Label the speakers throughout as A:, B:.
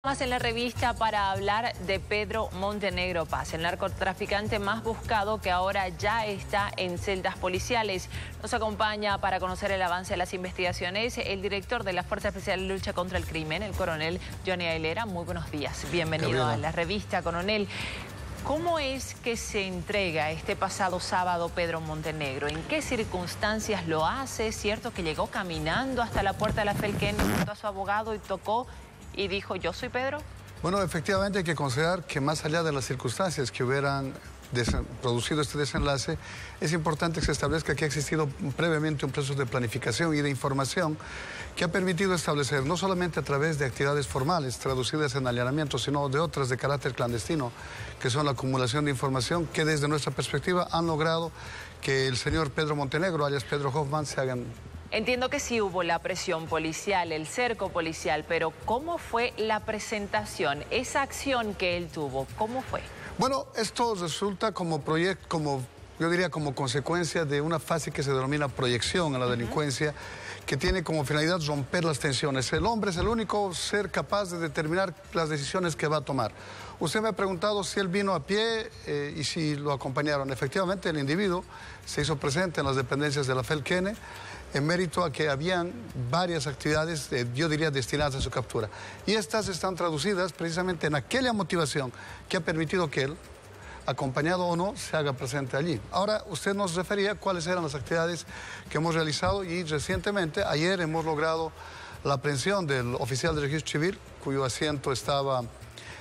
A: Más en la revista para hablar de Pedro Montenegro Paz, el narcotraficante más buscado que ahora ya está en celdas policiales. Nos acompaña para conocer el avance de las investigaciones el director de la Fuerza Especial de Lucha contra el Crimen, el coronel Johnny Aguilera. Muy buenos días, bienvenido a la revista, coronel. ¿Cómo es que se entrega este pasado sábado Pedro Montenegro? ¿En qué circunstancias lo hace? ¿Es cierto que llegó caminando hasta la puerta de la Felquén junto a su abogado y tocó y dijo, yo soy Pedro?
B: Bueno, efectivamente hay que considerar que más allá de las circunstancias que hubieran producido este desenlace, es importante que se establezca que ha existido previamente un proceso de planificación y de información que ha permitido establecer, no solamente a través de actividades formales traducidas en allanamientos, sino de otras de carácter clandestino, que son la acumulación de información que desde nuestra perspectiva han logrado que el señor Pedro Montenegro, alias Pedro Hoffman, se hagan...
A: Entiendo que sí hubo la presión policial, el cerco policial, pero ¿cómo fue la presentación, esa acción que él tuvo? ¿Cómo fue?
B: Bueno, esto resulta como yo diría como consecuencia de una fase que se denomina proyección en la delincuencia, que tiene como finalidad romper las tensiones. El hombre es el único ser capaz de determinar las decisiones que va a tomar. Usted me ha preguntado si él vino a pie y si lo acompañaron. Efectivamente, el individuo se hizo presente en las dependencias de la Felquén en mérito a que habían varias actividades, yo diría, destinadas a su captura. Y estas están traducidas precisamente en aquella motivación que ha permitido que él, acompañado o no, se haga presente allí. Ahora, usted nos refería cuáles eran las actividades que hemos realizado y recientemente, ayer hemos logrado la aprehensión del oficial de registro civil, cuyo asiento estaba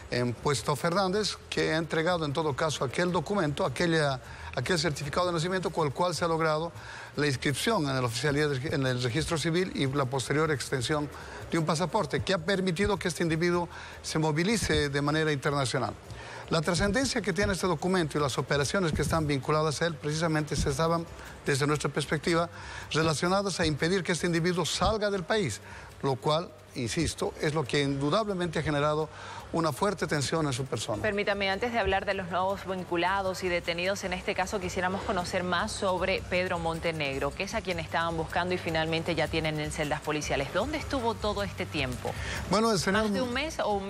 B: en Puesto Fernández, que ha entregado en todo caso aquel documento, aquel certificado de nacimiento con el cual se ha logrado la inscripción en el registro civil y la posterior extensión de un pasaporte que ha permitido que este individuo se movilice de manera internacional. La trascendencia que tiene este documento y las operaciones que están vinculadas a él precisamente se estaban, desde nuestra perspectiva, relacionadas a impedir que este individuo salga del país, lo cual, insisto, es lo que indudablemente ha generado una fuerte tensión en su persona.
A: Permítame, antes de hablar de los nuevos vinculados y detenidos, en este caso quisiéramos conocer más sobre Pedro Montenegro, que es a quien estaban buscando y finalmente ya tienen en celdas policiales. ¿Dónde estuvo todo este tiempo?
B: Bueno, el señor...
A: ¿Más de un mes o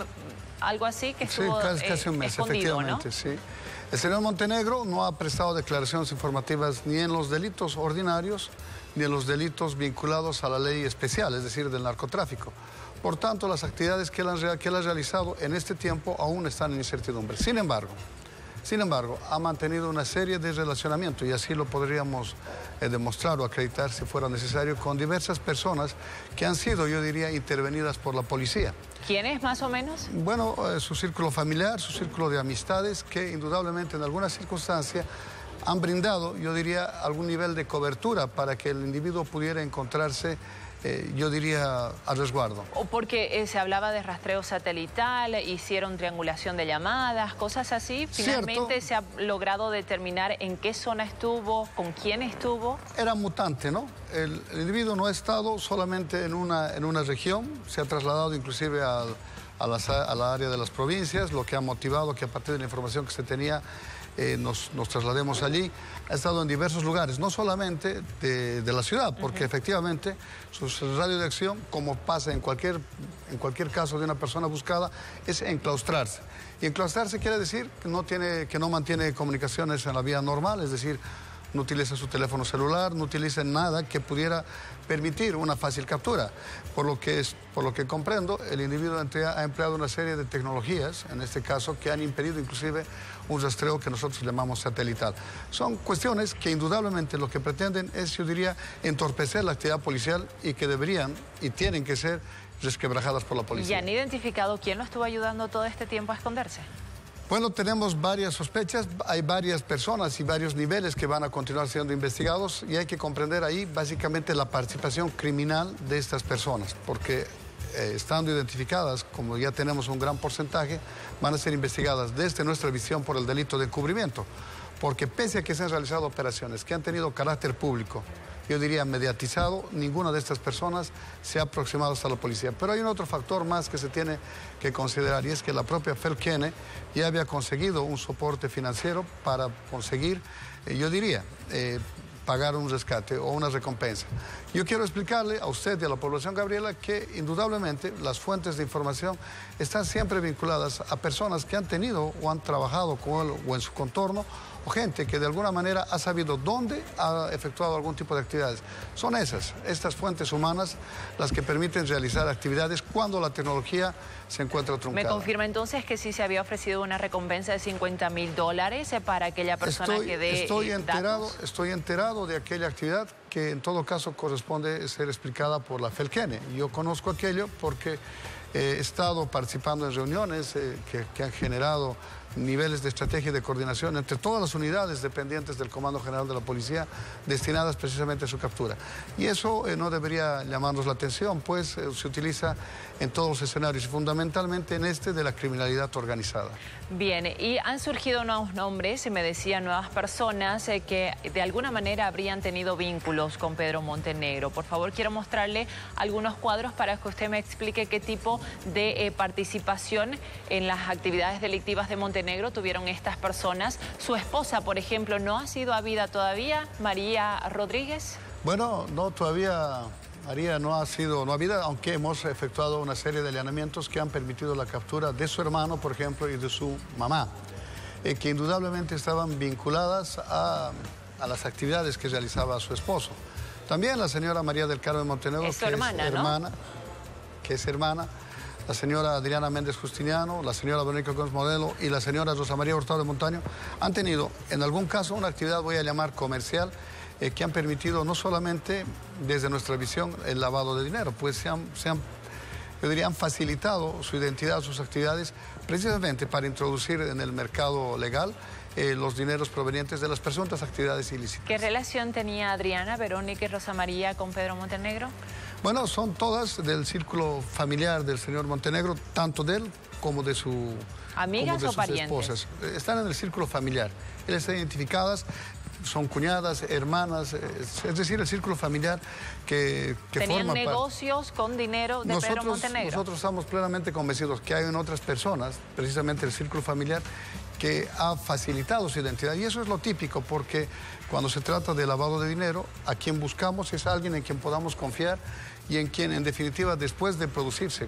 A: algo así que estuvo
B: casi un mes, efectivamente,
A: ¿no?
B: Sí. El señor Montenegro no ha prestado declaraciones informativas ni en los delitos ordinarios ni en los delitos vinculados a la ley especial, es decir, del narcotráfico. Por tanto, las actividades que él ha realizado en este tiempo aún están en incertidumbre. Sin embargo, ha mantenido una serie de relacionamientos, y así lo podríamos demostrar o acreditar si fuera necesario, con diversas personas que han sido, yo diría, intervenidas por la policía.
A: ¿Quiénes más o menos?
B: Bueno, su círculo familiar, su círculo de amistades, que indudablemente en algunas circunstancias han brindado, yo diría, algún nivel de cobertura para que el individuo pudiera encontrarse, yo diría, a resguardo.
A: O porque se hablaba de rastreo satelital, hicieron triangulación de llamadas, cosas así. Finalmente se ha logrado determinar en qué zona estuvo, con quién estuvo.
B: Era mutante, ¿no? El individuo no ha estado solamente en una región, se ha trasladado inclusive a la área de las provincias, lo que ha motivado que a partir de la información que se tenía nos traslademos allí. Ha estado en diversos lugares, no solamente de la ciudad, porque efectivamente su radio de acción, como pasa en cualquier caso de una persona buscada, es enclaustrarse. Y enclaustrarse quiere decir que no mantiene comunicaciones en la vía normal, es decir, no utiliza su teléfono celular, no utiliza nada que pudiera permitir una fácil captura. Por lo que comprendo, el individuo ha empleado una serie de tecnologías, en este caso, que han impedido inclusive un rastreo que nosotros llamamos satelital. Son cuestiones que indudablemente lo que pretenden es, yo diría, entorpecer la actividad policial y que deberían y tienen que ser resquebrajadas por la policía.
A: ¿Y han identificado quién lo estuvo ayudando todo este tiempo a esconderse?
B: Bueno, tenemos varias sospechas, hay varias personas y varios niveles que van a continuar siendo investigados y hay que comprender ahí básicamente la participación criminal de estas personas, porque estando identificadas, como ya tenemos un gran porcentaje, van a ser investigadas desde nuestra visión por el delito de encubrimiento, porque pese a que se han realizado operaciones que han tenido carácter público, yo diría mediatizado, ninguna de estas personas se ha aproximado hasta la policía. Pero hay un otro factor más que se tiene que considerar y es que la propia Felquén ya había conseguido un soporte financiero para conseguir, yo diría, pagar un rescate o una recompensa. Yo quiero explicarle a usted y a la población, Gabriela, que indudablemente las fuentes de información están siempre vinculadas a personas que han tenido o han trabajado con él o en su contorno, o gente que de alguna manera ha sabido dónde ha efectuado algún tipo de actividades. Son estas fuentes humanas las que permiten realizar actividades cuando la tecnología se encuentra truncada.
A: ¿Me confirma entonces que sí se había ofrecido una recompensa de $50.000 para aquella persona que dé datos?
B: Estoy enterado de aquella actividad que en todo caso corresponde ser explicada por la Felkene. Yo conozco aquello porque he estado participando en reuniones que han generado niveles de estrategia y de coordinación entre todas las unidades dependientes del Comando General de la Policía destinadas precisamente a su captura. Y eso no debería llamarnos la atención, pues se utiliza en todos los escenarios y fundamentalmente en este de la criminalidad organizada.
A: Bien, y han surgido nuevos nombres, y me decían nuevas personas que de alguna manera habrían tenido vínculos con Pedro Montenegro. Por favor, quiero mostrarle algunos cuadros para que usted me explique qué tipo de participación en las actividades delictivas de Montenegro tuvieron estas personas. Su esposa, por ejemplo, ¿no ha sido habida todavía, María Rodríguez?
B: Bueno, no, todavía María no ha habida, aunque hemos efectuado una serie de allanamientos que han permitido la captura de su hermano, por ejemplo, y de su mamá, que indudablemente estaban vinculadas a las actividades que realizaba su esposo. También la señora María del Carmen Montenegro, que es hermana, la señora Adriana Méndez Justiniano, la señora Verónica Gómez Modelo y la señora Rosa María Hurtado de Montaño han tenido, en algún caso, una actividad, voy a llamar comercial, que han permitido no solamente, desde nuestra visión, el lavado de dinero, pues han facilitado su identidad, sus actividades, precisamente para introducir en el mercado legal los dineros provenientes de las presuntas actividades ilícitas.
A: ¿Qué relación tenía Adriana, Verónica y Rosa María con Pedro Montenegro?
B: Bueno, son todas del círculo familiar del señor Montenegro, tanto de él como de su
A: ¿Amigas o parientes?
B: Esposas. Están en el círculo familiar. Él está identificadas, son cuñadas, hermanas, es decir, el círculo familiar que
A: ¿Tenían
B: forma
A: negocios con dinero de Pedro Montenegro?
B: Nosotros estamos plenamente convencidos que hay en otras personas, precisamente el círculo familiar, que ha facilitado su identidad. Y eso es lo típico, porque cuando se trata de lavado de dinero, a quien buscamos es alguien en quien podamos confiar y en quien, en definitiva, después de producirse,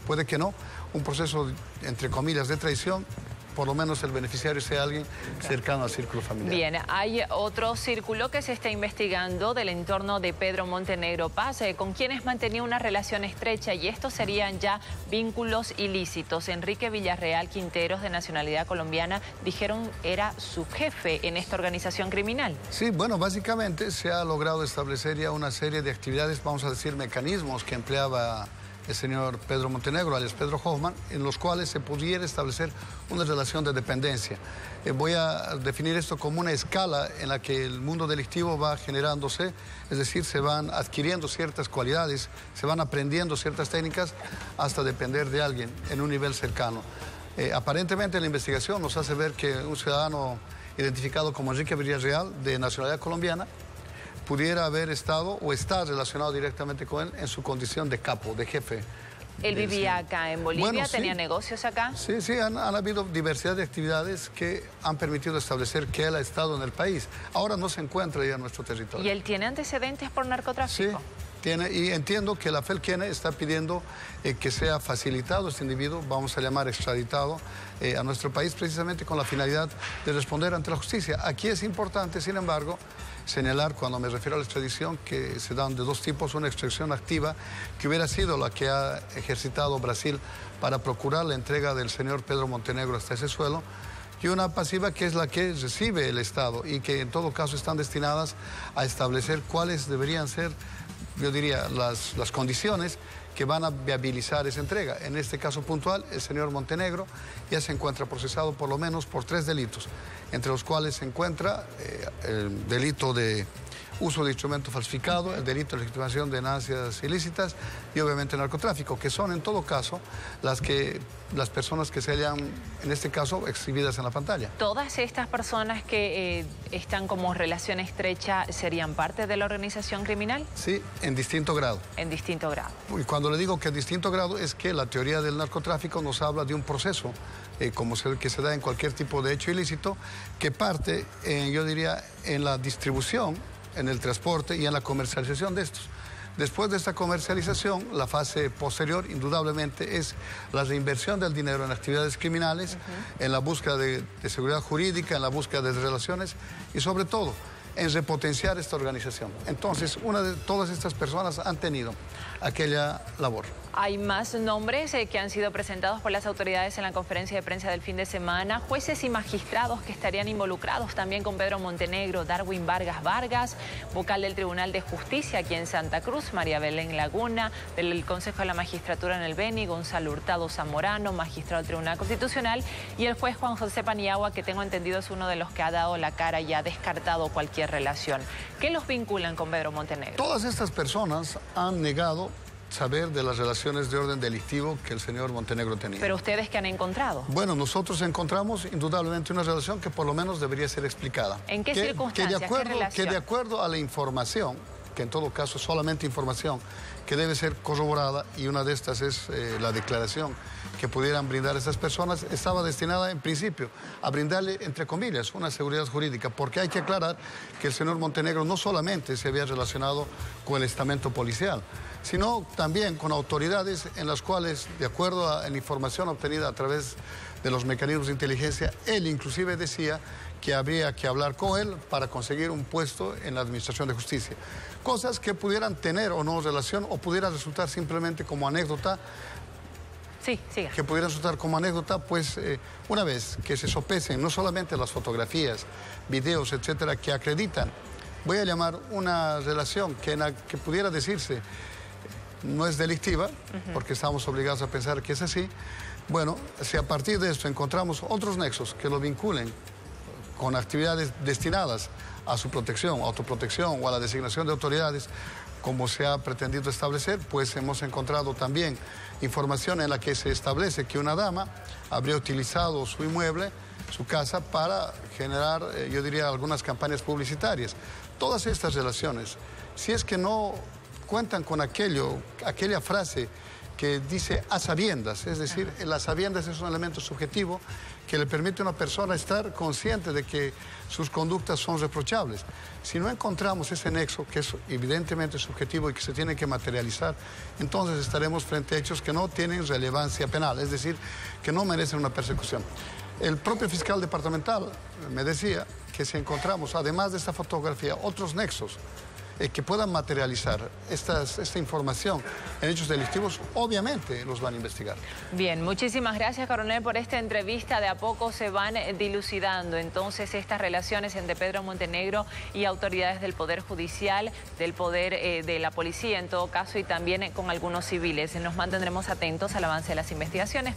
B: puede que no, un proceso, entre comillas, de traición, por lo menos el beneficiario sea alguien cercano al círculo familiar.
A: Bien, hay otro círculo que se está investigando del entorno de Pedro Montenegro Paz, con quienes mantenía una relación estrecha, y estos serían ya vínculos ilícitos. Enrique Villarreal Quinteros, de nacionalidad colombiana, dijeron era su jefe en esta organización criminal.
B: Sí, bueno, básicamente se ha logrado establecer ya una serie de actividades, vamos a decir, mecanismos que empleaba el señor Pedro Montenegro, alias Pedro Hoffman, en los cuales se pudiera establecer una relación de dependencia. Voy a definir esto como una escala en la que el mundo delictivo va generándose, es decir, se van adquiriendo ciertas cualidades, se van aprendiendo ciertas técnicas hasta depender de alguien en un nivel cercano. Aparentemente la investigación nos hace ver que un ciudadano identificado como Enrique Villarreal, de nacionalidad colombiana, pudiera haber estado o estar relacionado directamente con él en su condición de capo, de jefe.
A: ¿Él vivía acá en Bolivia? Bueno, sí. ¿Tenía negocios acá?
B: Sí, han habido diversidad de actividades que han permitido establecer que él ha estado en el país. Ahora no se encuentra ya en nuestro territorio.
A: ¿Y él tiene antecedentes por narcotráfico?
B: Sí, tiene, y entiendo que la Felkene está pidiendo que sea facilitado este individuo, vamos a llamar extraditado, a nuestro país, precisamente con la finalidad de responder ante la justicia. Aquí es importante, sin embargo, señalar, cuando me refiero a la extradición, que se dan de dos tipos: una extradición activa, que hubiera sido la que ha ejercitado Brasil para procurar la entrega del señor Pedro Montenegro hasta ese suelo, y una pasiva, que es la que recibe el Estado y que en todo caso están destinadas a establecer cuáles deberían ser, yo diría, las condiciones que van a viabilizar esa entrega. En este caso puntual, el señor Montenegro ya se encuentra procesado por lo menos por 3 delitos, entre los cuales se encuentra el delito de uso de instrumento falsificado, el delito de legitimación de ganancias ilícitas y obviamente narcotráfico, que son en todo caso las personas que se hallan, en este caso, exhibidas en la pantalla.
A: ¿Todas estas personas que están como relación estrecha serían parte de la organización criminal?
B: Sí, en distinto grado.
A: En distinto grado.
B: Y cuando le digo que en distinto grado es que la teoría del narcotráfico nos habla de un proceso como el que se da en cualquier tipo de hecho ilícito, que parte, yo diría, en la distribución en el transporte y en la comercialización de estos. Después de esta comercialización, la fase posterior, indudablemente, es la reinversión del dinero en actividades criminales, en la búsqueda de seguridad jurídica, en la búsqueda de relaciones y, sobre todo, en repotenciar esta organización. Entonces, todas estas personas han tenido aquella labor.
A: Hay más nombres que han sido presentados por las autoridades en la conferencia de prensa del fin de semana, jueces y magistrados que estarían involucrados también con Pedro Montenegro, Darwin Vargas, vocal del Tribunal de Justicia aquí en Santa Cruz, María Belén Laguna, del Consejo de la Magistratura en el Beni, Gonzalo Hurtado Zamorano, magistrado del Tribunal Constitucional, y el juez Juan José Paniagua, que tengo entendido es uno de los que ha dado la cara y ha descartado cualquier relación. ¿Qué los vinculan con Pedro Montenegro?
B: Todas estas personas han negado saber de las relaciones de orden delictivo que el señor Montenegro tenía.
A: ¿Pero ustedes qué han encontrado?
B: Bueno, nosotros encontramos indudablemente una relación que por lo menos debería ser explicada.
A: ¿En qué circunstancias?
B: Que de acuerdo a la información, que en todo caso es solamente información, que debe ser corroborada, y una de estas es la declaración que pudieran brindar estas personas, estaba destinada en principio a brindarle, entre comillas, una seguridad jurídica, porque hay que aclarar que el señor Montenegro no solamente se había relacionado con el estamento policial, sino también con autoridades en las cuales, de acuerdo a la información obtenida a través de los mecanismos de inteligencia, él inclusive decía que habría que hablar con él para conseguir un puesto en la Administración de Justicia. Cosas que pudieran tener o no relación, o pudieran resultar simplemente como anécdota.
A: Sí, siga.
B: Que pudieran resultar como anécdota, pues una vez que se sopesen no solamente las fotografías, videos, etcétera, que acreditan, voy a llamar una relación que pudiera decirse no es delictiva, porque estamos obligados a pensar que es así. Bueno, si a partir de esto encontramos otros nexos que lo vinculen con actividades destinadas a su protección, autoprotección o a la designación de autoridades, como se ha pretendido establecer, pues hemos encontrado también información en la que se establece que una dama habría utilizado su inmueble, su casa, para generar, yo diría, algunas campañas publicitarias. Todas estas relaciones, si es que no cuentan con aquella frase que dice a sabiendas, es decir, el a sabiendas es un elemento subjetivo que le permite a una persona estar consciente de que sus conductas son reprochables. Si no encontramos ese nexo, que es evidentemente subjetivo y que se tiene que materializar, entonces estaremos frente a hechos que no tienen relevancia penal, es decir, que no merecen una persecución. El propio fiscal departamental me decía que si encontramos, además de esta fotografía, otros nexos que puedan materializar esta información en hechos delictivos, obviamente los van a investigar.
A: Bien, muchísimas gracias, coronel, por esta entrevista. De a poco se van dilucidando entonces estas relaciones entre Pedro Montenegro y autoridades del Poder Judicial, del Poder de la Policía en todo caso, y también con algunos civiles. Nos mantendremos atentos al avance de las investigaciones.